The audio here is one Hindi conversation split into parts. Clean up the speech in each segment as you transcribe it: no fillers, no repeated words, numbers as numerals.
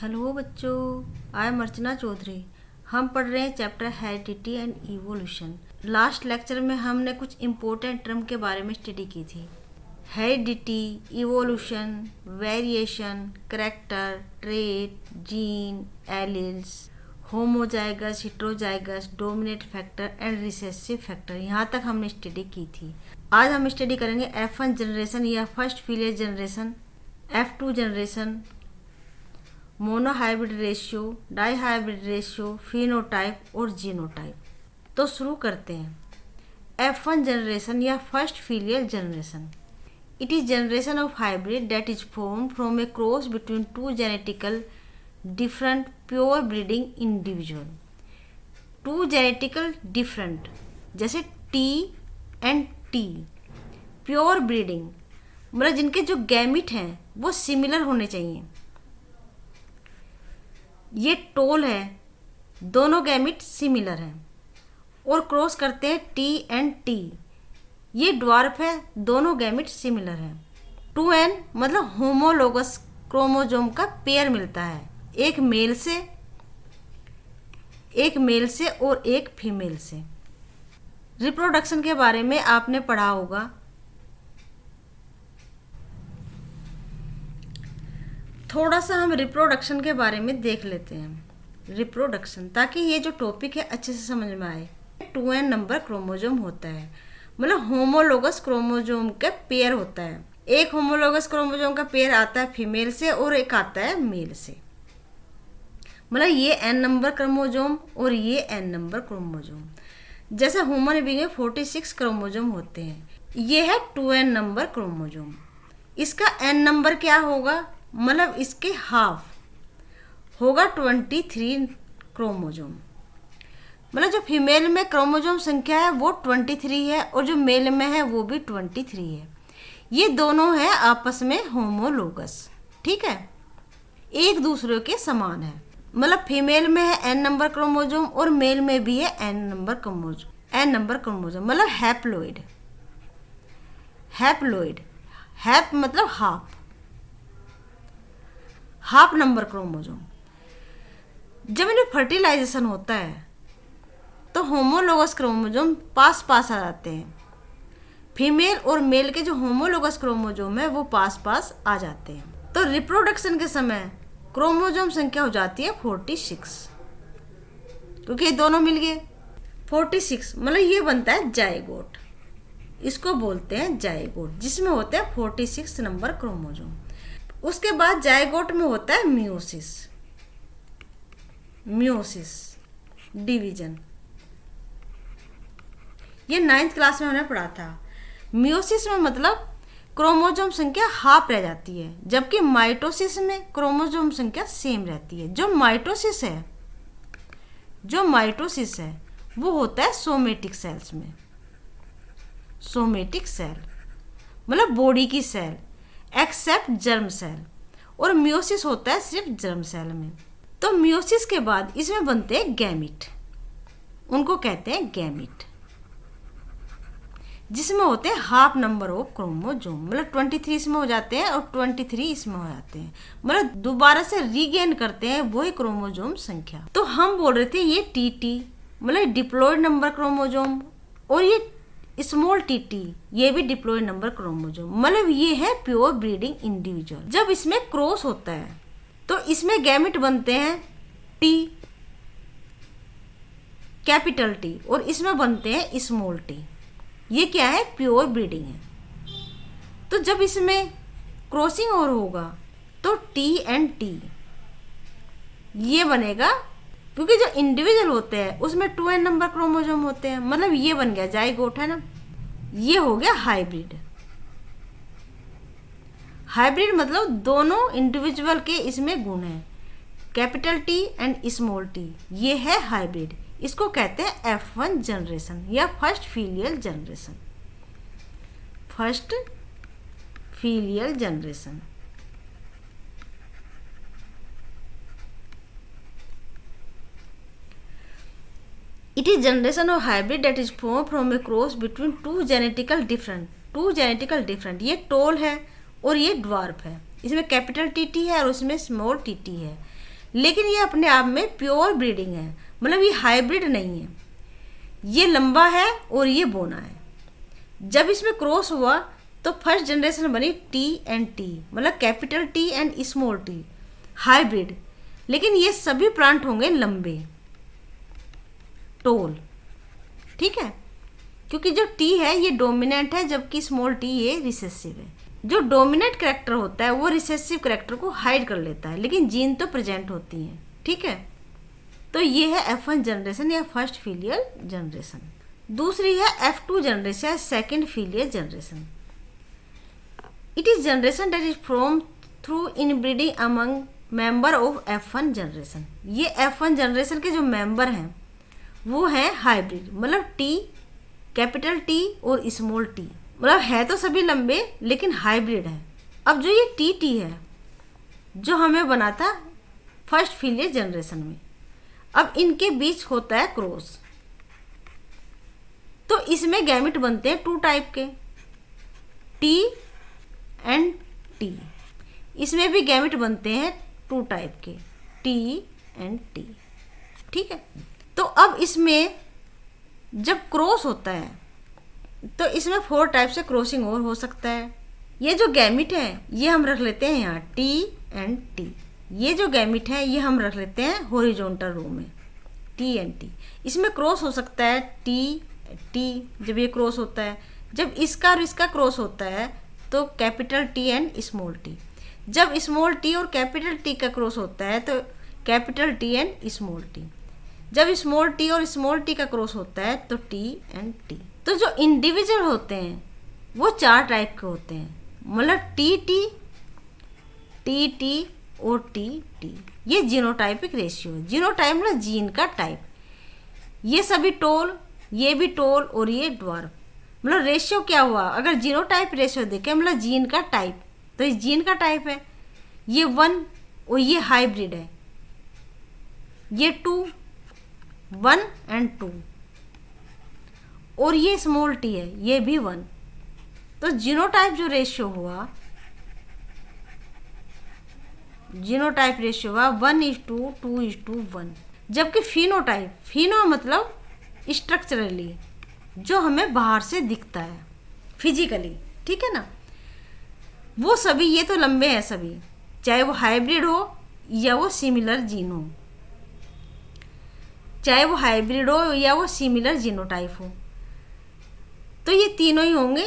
हेलो बच्चों, आई एम अर्चना चौधरी। हम पढ़ रहे हैं chapter heredity and evolution. Last lecture में हमने कुछ इम्पोर्टेंट टर्म के बारे में स्टडी की थी। Heredity, evolution, variation, character, trait, gene, alleles, homozygous, heterozygous, dominate factor and recessive factor. यहाँ तक हमने स्टडी की थी। आज हम स्टडी करेंगे F1 जनरेशन या first filial generation, F2 generation, monohybrid ratio, dihybrid ratio, phenotype और जीनोटाइप। तो शुरू करते हैं। F1 जनरेशन या first filial generation. It is generation of hybrid that is form from a cross between two genetical different pure breeding individual. Two genetical different जैसे T and T, pure breeding मतलब जिनके जो गैमिट हैं वो सिमिलर होने चाहिए। ये टोल है, दोनों गैमिट सिमिलर हैं और क्रॉस करते हैं T एंड T। ये ड्वार्फ है, दोनों गैमिट सिमिलर हैं। 2n मतलब होमोलोगस क्रोमोजोम का पेयर मिलता है, एक मेल से और एक फीमेल से। रिप्रोडक्शन के बारे में आपने पढ़ा होगा। थोड़ा सा हम रिप्रोडक्शन के बारे में देख लेते हैं। रिप्रोडक्शन, ताकि ये जो टॉपिक है अच्छे से समझ में आए। 2n नंबर क्रोमोजोम होता है, मतलब होमोलोगस क्रोमोजोम का पेयर होता है। एक होमोलोगस क्रोमोजोम का पेयर आता है फीमेल से और एक आता है मेल से। मतलब ये n नंबर क्रोमोजोम और ये n नंबर क्रोमोजोम। जैसे ह्यूमन बीइंग में 46 क्रोमोजोम होते हैं, ये है 2n नंबर क्रोमोजोम। इसका n नंबर क्या होगा, मतलब इसके हाफ होगा 23 क्रोमोजोम। मतलब जो फीमेल में क्रोमोजोम संख्या है वो 23 है और जो मेल में है वो भी 23 है। ये दोनों है आपस में होमोलोगस, ठीक है, एक दूसरे के समान है। मतलब फीमेल में है n नंबर क्रोमोजोम और मेल में भी है n नंबर क्रोमोजोम मतलब हैप्लोइड। हैप मतलब हाफ नंबर क्रोमोजोम। जब इन्हें फर्टिलाइजेशन होता है तो होमोलोगस क्रोमोजोम पास आ जाते हैं। फीमेल और मेल के जो होमोलोगस क्रोमोजोम है वो पास आ जाते हैं। तो रिप्रोडक्शन के समय क्रोमोजोम संख्या हो जाती है 46, क्योंकि ये दोनों मिल गए 46। मतलब ये बनता है जाइगोट, इसको बोलते हैं जाइगोट, जिसमें होते हैं 46 नंबर क्रोमोजोम। उसके बाद जाइगोट में होता है मियोसिस डिवीजन। ये 9th क्लास में हमने पढ़ा था। मियोसिस में मतलब क्रोमोजोम संख्या हाफ रह जाती है, जबकि माइटोसिस में क्रोमोजोम संख्या सेम रहती है। जो माइटोसिस है वो होता है सोमेटिक सेल्स में। सोमेटिक सेल मतलब बॉडी की सेल एक्सेप्ट जर्म सेल, और मियोसिस होता है सिर्फ जर्म सेल में। तो मियोसिस के बाद इसमें बनते हैं गैमिट, उनको कहते हैं गैमिट, जिसमें होते हैं हाफ नंबर ऑफ क्रोमोजोम। मतलब 23 इसमें हो जाते हैं और 23 इसमें हो जाते हैं। मतलब दोबारा से रीगेन करते हैं वही क्रोमोजोम संख्या। तो हम बोल रहे थे ये TT मतलब डिप्लॉयड नंबर क्रोमोजोम, और ये स्मॉल TT ये भी डिप्लॉयड नंबर क्रोमोजोम। मतलब ये है प्योर ब्रीडिंग इंडिविजुअल। जब इसमें क्रॉस होता है तो इसमें गैमिट बनते हैं T, कैपिटल T, और इसमें बनते हैं स्मॉल T। ये क्या है, प्योर ब्रीडिंग है। तो जब इसमें क्रॉसिंग और होगा तो T एंड T ये बनेगा, क्योंकि जो इंडिविजुअल होते हैं उसमें 2n नंबर क्रोमोजोम होते हैं। मतलब ये बन गया जाइगोट, है ना। ये हो गया हाइब्रिड मतलब दोनों इंडिविजुअल के इसमें गुण हैं, capital T and small T। ये है हाइब्रिड। इसको कहते हैं F1 जनरेशन या first filial generation. It is generation of hybrid that is formed from a cross between two genetically different। ये टोल है और ये ड्वार्फ है। इसमें कैपिटल TT है और उसमें स्मॉल TT है। लेकिन ये अपने आप में प्योर ब्रीडिंग है, मतलब ये हाइब्रिड नहीं है। ये लंबा है और ये बोना है। जब इसमें क्रॉस हुआ तो फर्स्ट जनरेशन बनी टी एंड टी, मतलब capital T and small T, hybrid. लेकिन ये सभी प्लांट होंगे लंबे, टोल, ठीक है, क्योंकि जो टी है ये डोमिनेंट है जबकि स्मॉल टी ये रिसेसिव है। जो डोमिनेंट कैरेक्टर होता है वो रिसेसिव कैरेक्टर को हाइड कर लेता है, लेकिन जीन तो प्रेजेंट होती हैं, ठीक है। तो ये है F1 जनरेशन या फर्स्ट फीलियल जनरेशन। दूसरी है F2 जनरेशन या second filial generation. It is generation that is from through inbreeding among member of F1 generation. ये F1 जनरेशन के जो मेंबर हैं वो हैं हाइब्रिड, मतलब टी, कैपिटल टी और स्मॉल टी, मतलब है तो सभी लंबे लेकिन हाइब्रिड है। अब जो ये टी है जो हमें बना था फर्स्ट फीलियल जनरेशन में, अब इनके बीच होता है क्रॉस, तो इसमें गैमेट बनते हैं 2 टाइप के, टी एंड टी। इसमें भी गैमेट बनते हैं 2 टाइप के, टी एंड टी, ठीक है। तो अब इसमें जब क्रॉस होता है तो इसमें 4 टाइप से क्रॉसिंग और हो सकता है। ये जो गैमेट है ये हम रख लेते हैं यहाँ टी एंड टी। ये जो गैमेट है ये हम रख लेते हैं हॉरिजॉन्टल रो में, टी एंड टी। इसमें क्रॉस हो सकता है टी टी, जब ये क्रॉस होता है। जब इसका और इसका क्रॉस होता है तो capital T and small T. जब स्मॉल टी और कैपिटल टी का क्रॉस होता है तो capital T and small T. जब स्मॉल टी और स्मॉल टी का क्रॉस होता है तो टी एंड टी। तो जो इंडिविजुअल होते हैं वो 4 टाइप के होते हैं, मतलब टी टी और टी टी। ये जीनोटाइपिक रेशियो है। जीनोटाइप मतलब जीन का टाइप। ये सभी टोल, ये भी टोल और ये ड्वार्फ। मतलब रेशियो क्या हुआ, अगर जीनोटाइप रेशियो देखें मतलब जीन का टाइप, तो इस जीन का टाइप है ये 1 और ये हाइब्रिड है, ये 2, 1 एंड 2, और ये स्मॉल टी है ये भी 1। तो जीनोटाइप जो रेशियो हुआ, जीनोटाइप रेशियो हुआ 1:2, 2:1। जबकि फिनोटाइप, फिनो मतलब स्ट्रक्चरली, जो हमें बाहर से दिखता है फिजिकली, ठीक है ना, वो सभी, ये तो लंबे हैं सभी, चाहे वो हाइब्रिड हो या वो सिमिलर जीन हो, चाहे वो हाइब्रिड हो या वो सिमिलर जीनोटाइप हो, तो ये तीनों ही होंगे,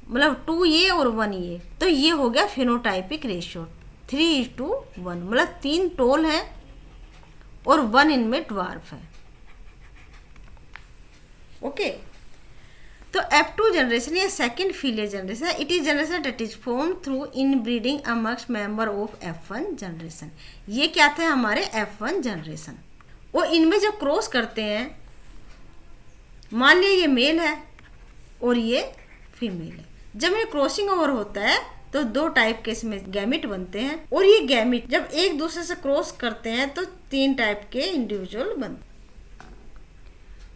मतलब 2 ये और 1 ये। तो ये हो गया फिनोटाइपिक रेशियो 3:1, मतलब 3 टोल हैं और 1 इनमें ड्वार्फ है। ओके, तो F2 जनरेशन या second filial generation, it is generation that is form through inbreeding amongst member of F1 generation. ये क्या थे हमारे F1 जनरेशन। वो इनमें जब क्रॉस करते हैं, मान लिया ये मेल है और ये फीमेल है, जब ये क्रॉसिंग ओवर होता है तो 2 टाइप के इसमें गैमेट बनते हैं, और ये गैमेट जब एक दूसरे से क्रॉस करते हैं तो 3 टाइप के इंडिविजुअल बनते हैं।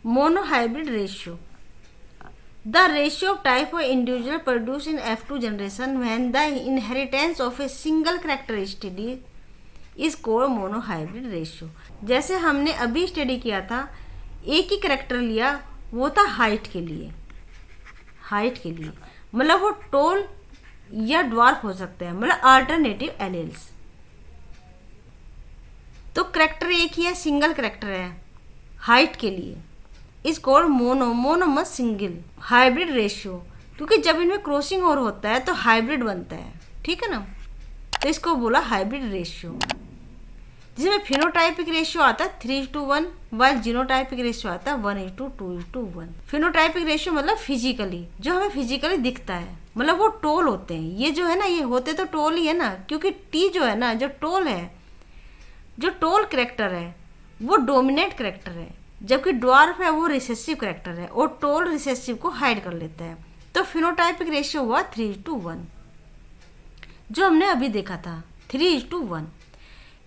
Monohybrid ratio, the ratio of type of individual produce in F2 generation when the inheritance of a single characteristic is called monohybrid ratio. जैसे हमने अभी स्टडी किया था, एक ही कैरेक्टर लिया, वो था हाइट के लिए, मतलब वो टोल या ड्वार्फ हो सकते हैं, मतलब अल्टरनेटिव एलील्स। तो कैरेक्टर एक ही है, सिंगल कैरेक्टर है हाइट के लिए, इज कॉल्ड मोनोमस सिंगल हाइब्रिड रेशियो, क्योंकि जब इनमें क्रॉसिंग ओवर होता है तो हाइब्रिड बनता है, ठीक है ना, तो इसको बोला हाइब्रिड रेशियो, जिसमें फिनोटाइपिक रेशियो आता है 3:1, वाइल जीनोटाइपिक रेशियो आता है 1:2:1। फिनोटाइपिक रेशियो मतलब फिजिकली, जो हमें फिजिकली दिखता है, मतलब वो टोल होते हैं। ये जो है ना, ये होते तो टोल ही है ना, क्योंकि टी जो है ना, जो टोल है, जो टोल कैरेक्टर है वो डोमिनेंट कैरेक्टर है, जबकि ड्वार्फ है वो रिसेसिव कैरेक्टर है, और टोल रिसेसिव को हाइड कर लेता है। तो फिनोटाइपिक रेशियो हुआ 3:1, जो हमने अभी देखा था 3:1,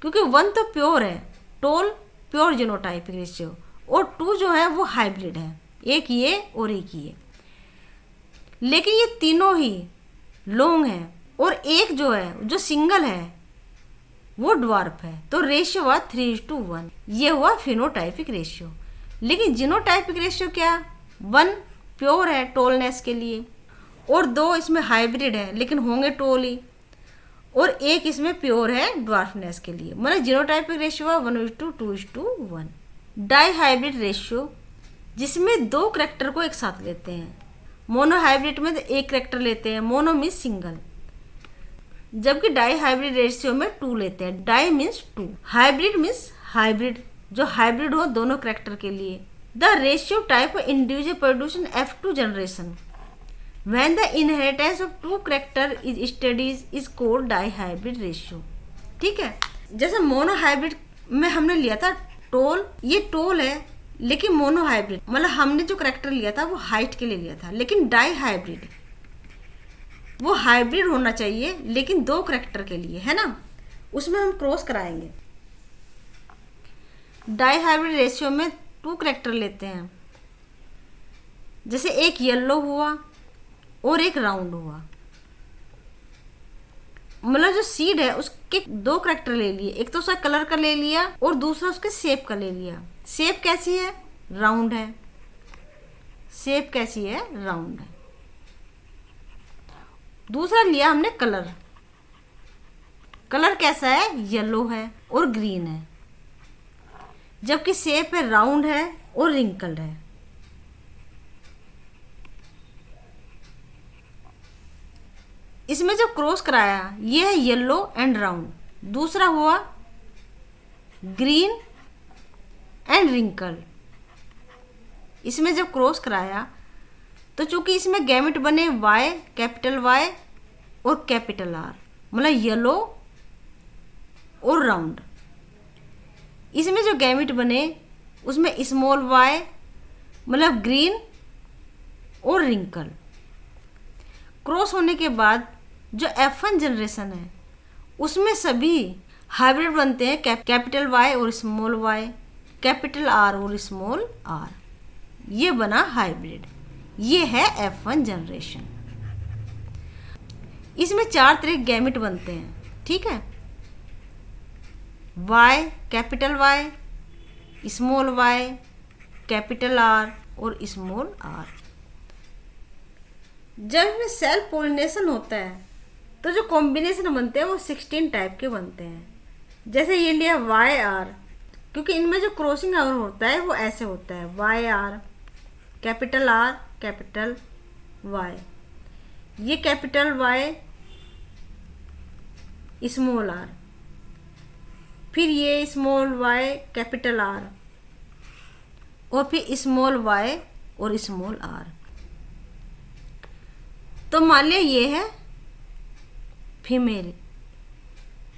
क्योंकि 1 तो प्योर है, टोल प्योर जीनोटाइपिक रेशियो, और 2 जो है वो हाइब्रिड है, एक ये और एक ये। लेकिन ये तीनों ही लॉन्ग हैं, और एक जो है जो सिंगल है वो ड्वार्फ है, तो रेशियो हुआ 3:1। ये हुआ फिनोटाइपिक रेशियो। लेकिन जीनोटाइपिक रेशियो क्या, 1 प्योर है टोलनेस के लिए, और 2 इसमें हाइब्रिड है लेकिन होंगे टोल ही, और 1 इसमें प्योर है ड्वार्फनेस के लिए। मतलब जीनोटाइपिक रेशियो हुआ 1:2:1। डाई हाइब्रिड रेशियो, जिसमें 2 करैक्टर को एक साथ लेते हैं। मोनो हाइब्रिड में तो 1 करैक्टर लेते हैं, मोनो मीन्स सिंगल, जबकि डाई हाइब्रिड रेशियो में 2 लेते हैं। Di means 2, hybrid means hybrid, जो हाइब्रिड हो दोनों करैक्टर के लिए। The ratio type of individual production F2 generation when the inheritance of 2 character is studies is called dihybrid ratio. ठीक है, जैसे मोनो हाइब्रिड में हमने लिया था टोल, ये टोल है लेकिन मोनो हाइब्रिड, मतलब हमने जो करैक्टर लिया था वो हाइट के लिए लिया था। लेकिन डाई हाइब्रिड वो हाइब्रिड होना चाहिए लेकिन 2 करैक्टर के लिए, है ना, उसमें हम क्रॉस कराएंगे। डाई हाइब्रिड रेशियो में 2 करैक्टर लेते हैं, जैसे एक येलो हुआ और एक राउंड हुआ, मतलब जो सीड है उसके 2 करैक्टर ले लिए, एक तो उसका कलर का ले लिया और दूसरा उसके शेप का ले लिया। शेप कैसी है, राउंड है, शेप कैसी है, राउंड है। दूसरा लिया हमने कलर, कलर कैसा है, येलो है और ग्रीन है, जबकि शेप है राउंड है और रिंकल्ड है। इसमें जब क्रॉस कराया, ये है येलो एंड राउंड, दूसरा हुआ ग्रीन एंड रिंकल्ड। इसमें जब क्रॉस कराया तो चूंकि इसमें गैमेट बने Y, कैपिटल Y और कैपिटल R, मतलब येलो और राउंड। इसमें जो गैमेट बने उसमें स्मॉल y मतलब ग्रीन और रिंकल। क्रॉस होने के बाद जो F1 जनरेशन है उसमें सभी हाइब्रिड बनते हैं, कैपिटल Y और स्मॉल y, कैपिटल R और स्मॉल r। ये बना हाइब्रिड, ये है F1 जनरेशन। इसमें 4 तरह के गैमेट बनते हैं, ठीक है, Y, capital Y, small y, capital R और स्मॉल r। जब इसमें सेल्फ पोलिनेशन होता है तो जो कॉम्बिनेशन बनते हैं वो 16 टाइप के बनते हैं। जैसे ये लिया YR, क्योंकि इनमें जो क्रॉसिंग ओवर होता है वो ऐसे होता है YR, capital R, capital Y, ये कैपिटल Y, स्मॉल r, फिर ये स्मॉल y, कैपिटल R, और फिर स्मॉल y और स्मॉल r। तो मान लिया ये है फीमेल,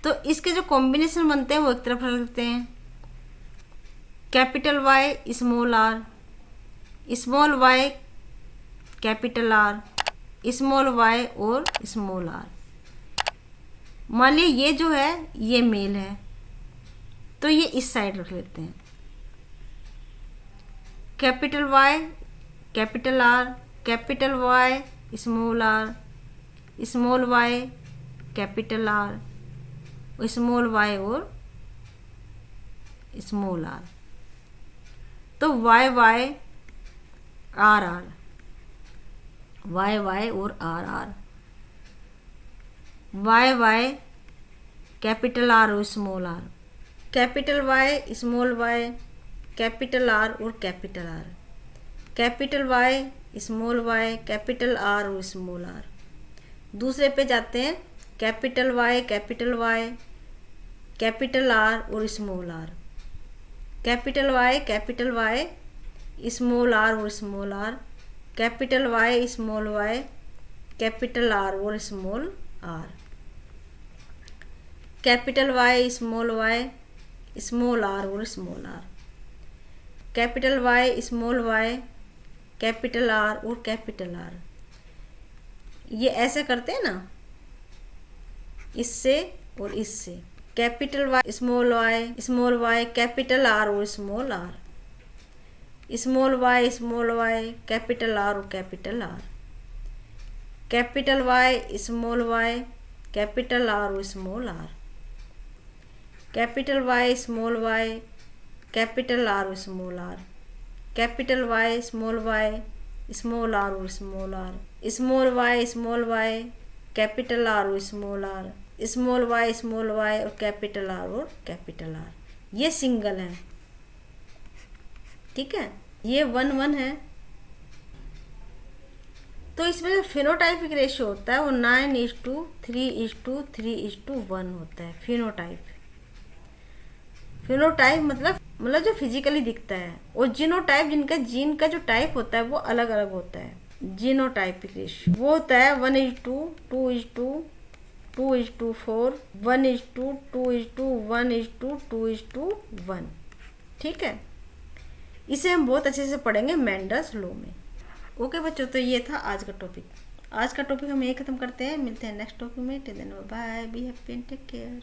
तो इसके जो कॉम्बिनेशन बनते हैं वो एक तरफ रखते हैं, capital Y, small r, small y, capital R, small y और स्मॉल r। मान लिया ये जो है ये मेल है तो ये इस साइड रख लेते हैं, capital Y, capital R, capital Y, small r, small y, capital R, small y और स्मॉल r। तो y y r r, y y और r r, y y, capital R और small r, capital Y, small y, capital R और capital R, capital Y, small y, capital R और स्मॉल r। दूसरे पे जाते हैं, capital Y, capital Y, capital R और small r, capital Y, capital Y, small r और small r, capital Y, small y, capital R और small r, capital Y, small y, small r और small r, capital Y, small y, capital R और कैपिटल R। ये ऐसे करते हैं ना, इससे और इससे, capital Y, small y, capital R और small r, small y, capital R और capital R, capital Y, small y, capital R और small r। Capital Y small Y, capital R small R, capital Y small R और small R, small Y capital R और स्मॉल वाई और कैपिटल आर, ये सिंगल है। ठीक है, ये 1 1 है। तो इसमें जो फिनोटाइपिक रेशियो होता है वो 9:3:3:1 होता है। फिनोटाइप मतलब जो फिजिकली दिखता है, और जीनोटाइप जिनका जीन का जो टाइप होता है वो अलग अलग होता है। जीनोटाइपिक रेशियो वो होता है 1:2:2:2:4, 1:2:1:2:1। ठीक है, इसे हम बहुत अच्छे से पढ़ेंगे मेंडल्स लॉ में। ओके बच्चों, तो ये था आज का टॉपिक। हम यही खत्म करते हैं, मिलते हैं नेक्स्ट टॉपिक में। Till then bye, be happy and take care.